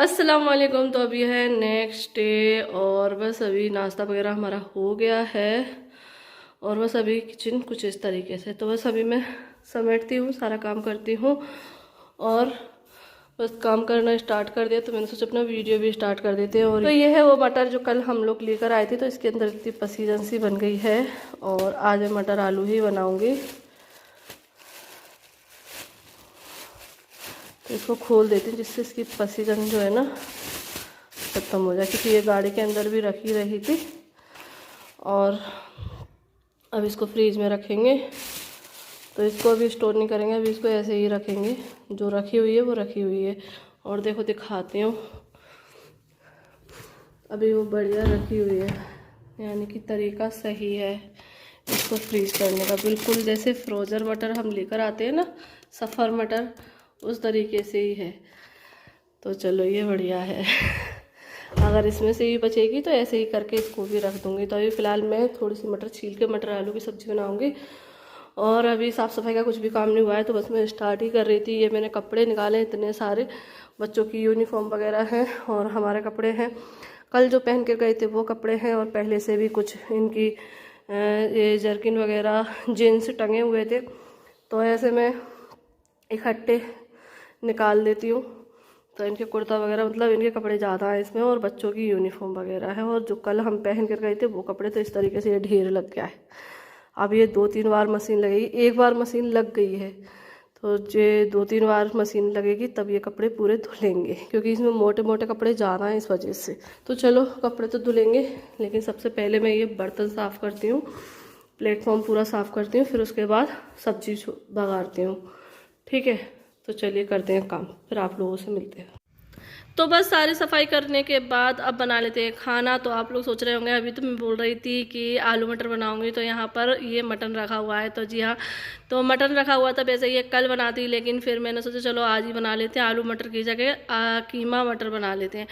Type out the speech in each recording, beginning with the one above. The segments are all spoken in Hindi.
अस्सलाम वालेकुम। तो अभी है नेक्स्ट डे और बस अभी नाश्ता वगैरह हमारा हो गया है और बस अभी किचन कुछ इस तरीके से। तो बस अभी मैं समेटती हूँ, सारा काम करती हूँ और बस काम करना स्टार्ट कर दिया। तो मैंने सोचा अपना वीडियो भी स्टार्ट कर देते हैं। और तो ये है वो मटर जो कल हम लोग लेकर आए थे, तो इसके अंदर इतनी पसीजन सी बन गई है और आज मैं मटर आलू ही बनाऊँगी। तो इसको खोल देती हूँ जिससे इसकी पसीजन जो है ना ख़त्म हो जाए, क्योंकि ये गाड़ी के अंदर भी रखी रही थी। और अब इसको फ्रीज में रखेंगे, तो इसको अभी स्टोर नहीं करेंगे, अभी इसको ऐसे ही रखेंगे। जो रखी हुई है वो रखी हुई है। और देखो दिखाती हूँ, अभी वो बढ़िया रखी हुई है, यानी कि तरीका सही है इसको फ्रीज करने का। बिल्कुल जैसे फ्रोज़न मटर हम लेकर आते हैं ना, सफ़र मटर, उस तरीके से ही है। तो चलो ये बढ़िया है। अगर इसमें से ही बचेगी तो ऐसे ही करके इसको भी रख दूँगी। तो अभी फ़िलहाल मैं थोड़ी सी मटर छील के मटर आलू की सब्ज़ी बनाऊँगी। और अभी साफ़ सफाई का कुछ भी काम नहीं हुआ है, तो बस मैं स्टार्ट ही कर रही थी। ये मैंने कपड़े निकाले, इतने सारे बच्चों की यूनिफॉर्म वगैरह हैं और हमारे कपड़े हैं। कल जो पहन के गए थे वो कपड़े हैं और पहले से भी कुछ इनकी ये जर्किन वगैरह जीन्स टंगे हुए थे, तो ऐसे मैं इकट्ठे निकाल देती हूँ। तो इनके कुर्ता वगैरह, मतलब इनके कपड़े ज़्यादा हैं इसमें, और बच्चों की यूनिफॉर्म वगैरह है। और जो कल हम पहन कर गए थे वो कपड़े, तो इस तरीके से ये ढेर लग गया है। अब ये 2-3 बार मशीन लगेगी, एक बार मशीन लग गई है तो ये 2-3 बार मशीन लगेगी तब ये कपड़े पूरे धुलेंगे, क्योंकि इसमें मोटे मोटे कपड़े ज़्यादा हैं इस वजह से। तो चलो कपड़े तो धुलेंगे, लेकिन सबसे पहले मैं ये बर्तन साफ़ करती हूँ, प्लेटफॉर्म पूरा साफ़ करती हूँ, फिर उसके बाद सब्जी बघारती हूँ। ठीक है, तो चलिए करते हैं काम, फिर आप लोगों से मिलते हैं। तो बस सारी सफाई करने के बाद अब बना लेते हैं खाना। तो आप लोग सोच रहे होंगे, अभी तो मैं बोल रही थी कि आलू मटर बनाऊंगी, तो यहाँ पर ये मटन रखा हुआ है। तो जी हाँ, तो मटन रखा हुआ था, वैसे ये कल बनाती, लेकिन फिर मैंने सोचा चलो आज ही बना लेते हैं। आलू मटर की जगह कीमा मटर बना लेते हैं।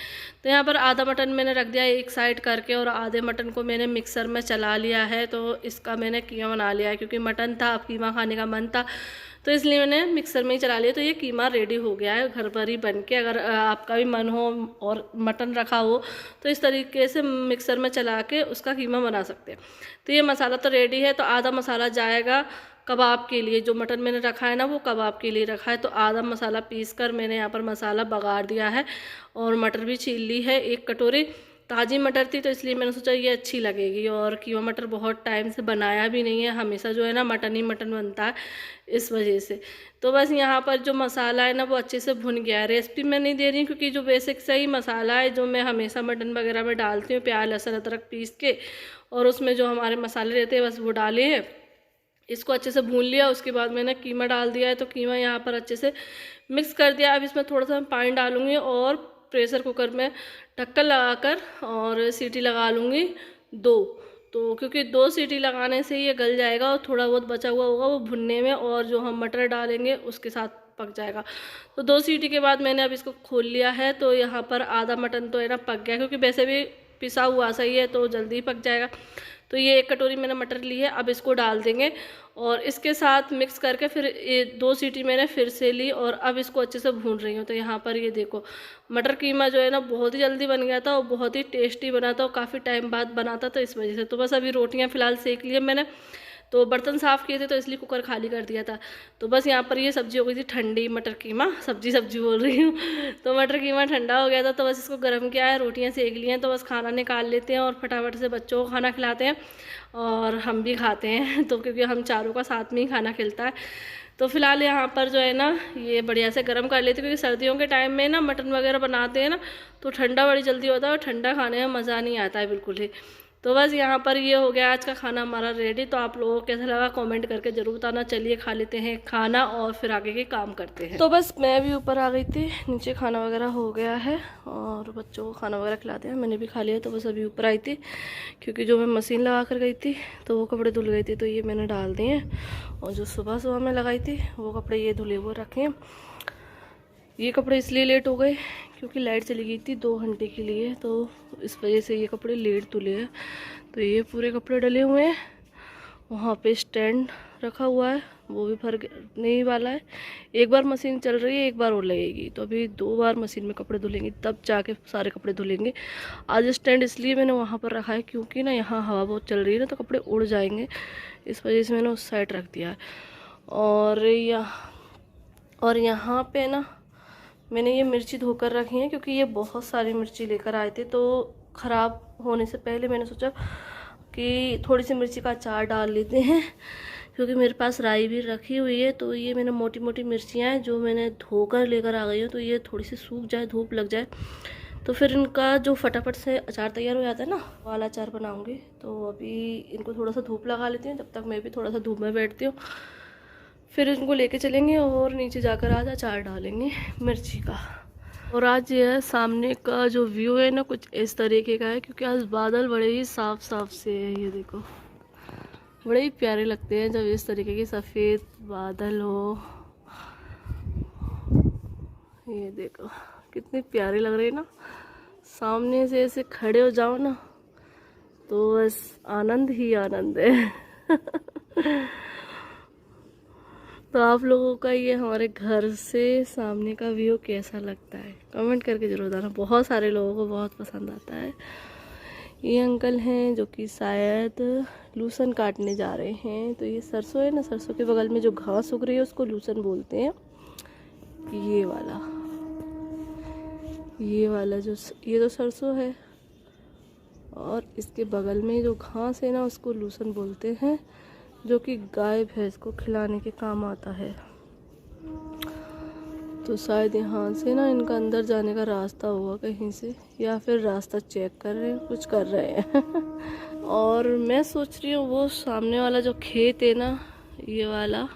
तो यहाँ पर आधा मटन मैंने रख दिया एक साइड करके, और आधे मटन को मैंने मिक्सर में चला लिया है। तो इसका मैंने कीमा बना लिया है, क्योंकि मटन था, अब कीमा खाने का मन था, तो इसलिए मैंने मिक्सर में ही चला लिया। तो ये कीमा रेडी हो गया है घर पर ही बन के। अगर आपका भी मन हो और मटन रखा हो तो इस तरीके से मिक्सर में चला के उसका कीमा बना सकते हैं। तो ये मसाला तो रेडी है। तो आधा मसाला जाएगा कबाब के लिए, जो मटन मैंने रखा है ना वो कबाब के लिए रखा है। तो आधा मसाला पीस कर मैंने यहाँ पर मसाला बघार दिया है, और मटर भी छील ली है। एक कटोरी ताज़ी मटर थी, तो इसलिए मैंने सोचा ये अच्छी लगेगी। और कीमा मटर बहुत टाइम से बनाया भी नहीं है, हमेशा जो है ना मटन ही मटन बनता है, इस वजह से। तो बस यहाँ पर जो मसाला है ना वो अच्छे से भुन गया है। रेसिपी मैं नहीं दे रही हूँ, क्योंकि जो बेसिक सही मसाला है जो मैं हमेशा मटन वगैरह में डालती हूँ, प्याज लहसुन अदरक पीस के, और उसमें जो हमारे मसाले रहते हैं बस वो डाले हैं। इसको अच्छे से भून लिया, उसके बाद मैंने कीमा डाल दिया है। तो कीमा यहाँ पर अच्छे से मिक्स कर दिया। अब इसमें थोड़ा सा पानी डालूँगी और प्रेशर कुकर में ढक्कन लगाकर और सीटी लगा लूँगी 2। तो क्योंकि 2 सीटी लगाने से ये गल जाएगा, और थोड़ा बहुत बचा हुआ होगा वो भुनने में, और जो हम मटर डालेंगे उसके साथ पक जाएगा। तो 2 सीटी के बाद मैंने अब इसको खोल लिया है। तो यहाँ पर आधा मटन तो है ना पक गया, क्योंकि वैसे भी पिसा हुआ सही है तो जल्दी पक जाएगा। तो ये 1 कटोरी मैंने मटर ली है, अब इसको डाल देंगे और इसके साथ मिक्स करके फिर ये 2 सीटी मैंने फिर से ली, और अब इसको अच्छे से भून रही हूँ। तो यहाँ पर ये देखो मटर कीमा जो है ना बहुत ही जल्दी बन गया था और बहुत ही टेस्टी बना था, और काफ़ी टाइम बाद बना था, तो इस वजह से। तो बस अभी रोटियाँ फ़िलहाल सेक ली है मैंने, तो बर्तन साफ़ किए थे तो इसलिए कुकर खाली कर दिया था। तो बस यहाँ पर ये सब्ज़ी हो गई थी ठंडी, मटर कीमा, सब्जी बोल रही हूँ। तो मटर कीमा ठंडा हो गया था, तो बस इसको गर्म किया है, रोटियाँ सेक ली हैं। तो बस खाना निकाल लेते हैं और फटाफट से बच्चों को खाना खिलाते हैं और हम भी खाते हैं। तो क्योंकि हम चारों का साथ में ही खाना खिलता है। तो फिलहाल यहाँ पर जो है ना ये बढ़िया से गर्म कर लेते हैं, क्योंकि सर्दियों के टाइम में ना मटन वगैरह बनाते हैं ना तो ठंडा बड़ी जल्दी होता है, और ठंडा खाने में मज़ा नहीं आता है बिल्कुल ही। तो बस यहाँ पर ये हो गया आज का खाना हमारा रेडी। तो आप लोगों को कैसा लगा कमेंट करके ज़रूर बताना। चलिए खा लेते हैं खाना और फिर आगे के काम करते हैं। तो बस मैं भी ऊपर आ गई थी, नीचे खाना वगैरह हो गया है और बच्चों को खाना वगैरह खिलाते हैं, मैंने भी खा लिया। तो बस अभी ऊपर आई थी, क्योंकि जो मैं मशीन लगा कर गई थी तो वो कपड़े धुल गए थे, तो ये मैंने डाल दिए हैं। और जो सुबह सुबह मैं लगाई थी वो कपड़े ये धुले हुए रखे हैं। ये कपड़े इसलिए लेट हो गए क्योंकि लाइट चली गई थी 2 घंटे के लिए, तो इस वजह से ये कपड़े लेट धुले हैं। तो ये पूरे कपड़े डले हुए हैं। वहाँ पे स्टैंड रखा हुआ है वो भी भरने ही वाला है। एक बार मशीन चल रही है, एक बार और लगेगी, तो अभी 2 बार मशीन में कपड़े धुलेंगे, तब जाके सारे कपड़े धुलेंगे। आज स्टैंड इसलिए मैंने वहाँ पर रखा है क्योंकि ना यहाँ हवा बहुत चल रही है ना, तो कपड़े उड़ जाएंगे, इस वजह से मैंने उस साइड रख दिया है। और यहाँ पे ना मैंने ये मिर्ची धोकर रखी है, क्योंकि ये बहुत सारी मिर्ची लेकर आए थे, तो ख़राब होने से पहले मैंने सोचा कि थोड़ी सी मिर्ची का अचार डाल लेते हैं, क्योंकि मेरे पास राई भी रखी हुई है। तो ये मैंने मोटी मोटी मिर्चियाँ हैं जो मैंने धोकर लेकर आ गई हूँ, तो ये थोड़ी सी सूख जाए, धूप लग जाए, तो फिर इनका जो फटाफट से अचार तैयार हो जाता है ना, वाला अचार बनाऊँगी। तो अभी इनको थोड़ा सा धूप लगा लेती हूँ, जब तक मैं भी थोड़ा सा धूप में बैठती हूँ, फिर इनको लेके चलेंगे और नीचे जाकर आज अचार डालेंगे मिर्ची का। और आज यह सामने का जो व्यू है ना, कुछ इस तरीके का है, क्योंकि आज बादल बड़े ही साफ साफ से है। ये देखो, बड़े ही प्यारे लगते हैं जब इस तरीके के सफ़ेद बादल हो। ये देखो कितने प्यारे लग रहे हैं ना, सामने से ऐसे खड़े हो जाओ ना, तो बस आनंद ही आनंद है। तो आप लोगों का ये हमारे घर से सामने का व्यू कैसा लगता है, कमेंट करके ज़रूर बताना। बहुत सारे लोगों को बहुत पसंद आता है। ये अंकल हैं जो कि शायद लूसन काटने जा रहे हैं। तो ये सरसों है ना, सरसों के बगल में जो घास उग रही है उसको लूसन बोलते हैं। ये वाला जो ये तो सरसों है, और इसके बगल में जो घास है ना उसको लूसन बोलते हैं, जो कि गाय भैंस को खिलाने के काम आता है। तो शायद यहाँ से ना इनका अंदर जाने का रास्ता होगा कहीं से, या फिर रास्ता चेक कर रहे हैं, कुछ कर रहे हैं। और मैं सोच रही हूँ वो सामने वाला जो खेत है ना, ये वाला,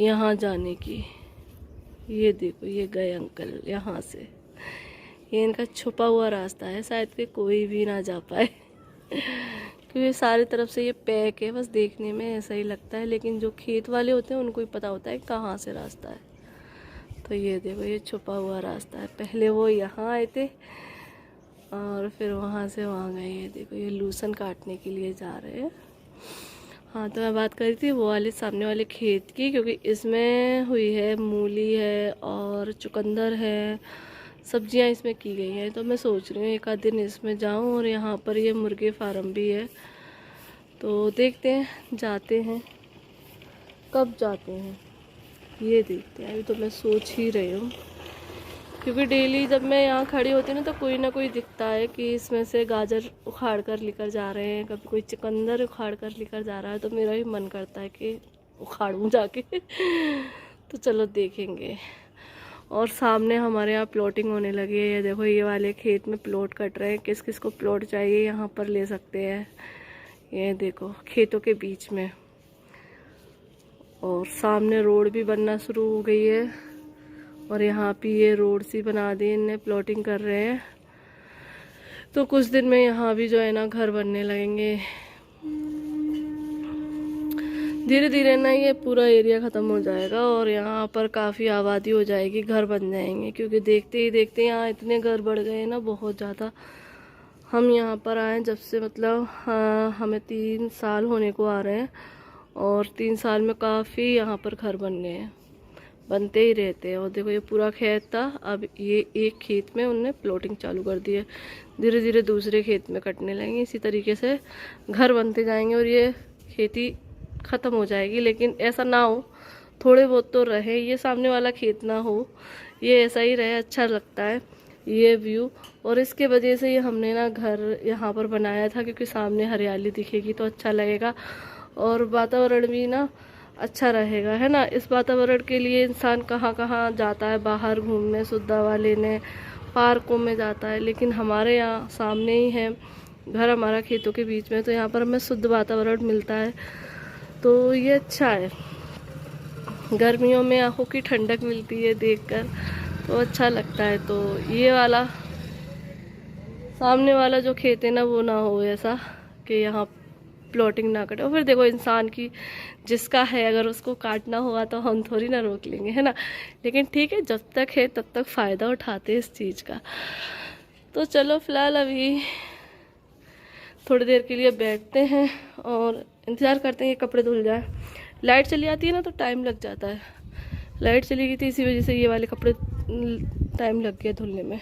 यहाँ जाने की। ये देखो, ये गए अंकल यहाँ से, ये इनका छुपा हुआ रास्ता है, शायद कि कोई भी ना जा पाए, क्योंकि सारी तरफ से ये पैक है। बस देखने में ऐसा ही लगता है, लेकिन जो खेत वाले होते हैं उनको ही पता होता है कहाँ से रास्ता है। तो ये देखो, ये छुपा हुआ रास्ता है। पहले वो यहाँ आए थे और फिर वहाँ से वहाँ गए। ये देखो, ये लूसन काटने के लिए जा रहे हैं। हाँ, तो मैं बात कर रही थी वो वाले सामने वाले खेत की, क्योंकि इसमें हुई है मूली है और चुकंदर है, सब्जियां इसमें की गई हैं। तो मैं सोच रही हूँ एक आध दिन इसमें जाऊँ। और यहाँ पर ये मुर्गे फार्म भी है, तो देखते हैं, जाते हैं, कब जाते हैं ये देखते हैं। अभी तो मैं सोच ही रही हूँ, क्योंकि डेली जब मैं यहाँ खड़ी होती हूँ ना, तो कोई ना कोई दिखता है कि इसमें से गाजर उखाड़ कर लेकर जा रहे हैं, कभी कोई चुकंदर उखाड़ कर लेकर जा रहा है। तो मेरा भी मन करता है कि उखाड़ूँ जाके। तो चलो देखेंगे। और सामने हमारे यहाँ प्लॉटिंग होने लगी है। ये देखो, ये वाले खेत में प्लॉट कट रहे हैं। किस किस को प्लॉट चाहिए यहाँ पर ले सकते हैं। ये देखो, खेतों के बीच में। और सामने रोड भी बनना शुरू हो गई है, और यहाँ पे ये रोड सी बना दी इनने, प्लॉटिंग कर रहे हैं। तो कुछ दिन में यहाँ भी जो है ना घर बनने लगेंगे। धीरे धीरे ना ये पूरा एरिया ख़त्म हो जाएगा और यहाँ पर काफ़ी आबादी हो जाएगी, घर बन जाएंगे। क्योंकि देखते ही देखते यहाँ इतने घर बढ़ गए ना, बहुत ज़्यादा। हम यहाँ पर आए जब से, मतलब हाँ, हमें 3 साल होने को आ रहे हैं, और 3 साल में काफ़ी यहाँ पर घर बन गए हैं, बनते ही रहते हैं। और देखो, ये पूरा खेत था, अब ये एक खेत में उनने प्लॉटिंग चालू कर दी है। धीरे धीरे दूसरे खेत में कटने लगेंगे, इसी तरीके से घर बनते जाएंगे और ये खेती ख़त्म हो जाएगी। लेकिन ऐसा ना हो, थोड़े बहुत तो रहे, ये सामने वाला खेत ना हो, ये ऐसा ही रहे, अच्छा लगता है ये व्यू। और इसके वजह से ये हमने ना घर यहाँ पर बनाया था, क्योंकि सामने हरियाली दिखेगी तो अच्छा लगेगा और वातावरण भी ना अच्छा रहेगा, है ना। इस वातावरण के लिए इंसान कहाँ कहाँ जाता है, बाहर घूमने, शुद्ध हवा लेने, पार्कों में जाता है। लेकिन हमारे यहाँ सामने ही है घर, हमारा खेतों के बीच में, तो यहाँ पर हमें शुद्ध वातावरण मिलता है, तो ये अच्छा है। गर्मियों में आँखों की ठंडक मिलती है देखकर, तो अच्छा लगता है। तो ये वाला सामने वाला जो खेत है ना, वो ना हो ऐसा कि यहाँ प्लॉटिंग ना कटे। और फिर देखो, इंसान की जिसका है, अगर उसको काटना हुआ तो हम थोड़ी ना रोक लेंगे, है ना। लेकिन ठीक है, जब तक है तब तक फ़ायदा उठाते हैं इस चीज़ का। तो चलो फिलहाल अभी थोड़ी देर के लिए बैठते हैं और इंतज़ार करते हैं कि कपड़े धुल जाए। लाइट चली आती है ना तो टाइम लग जाता है। लाइट चली गई थी इसी वजह से ये वाले कपड़े टाइम लग गया धुलने में।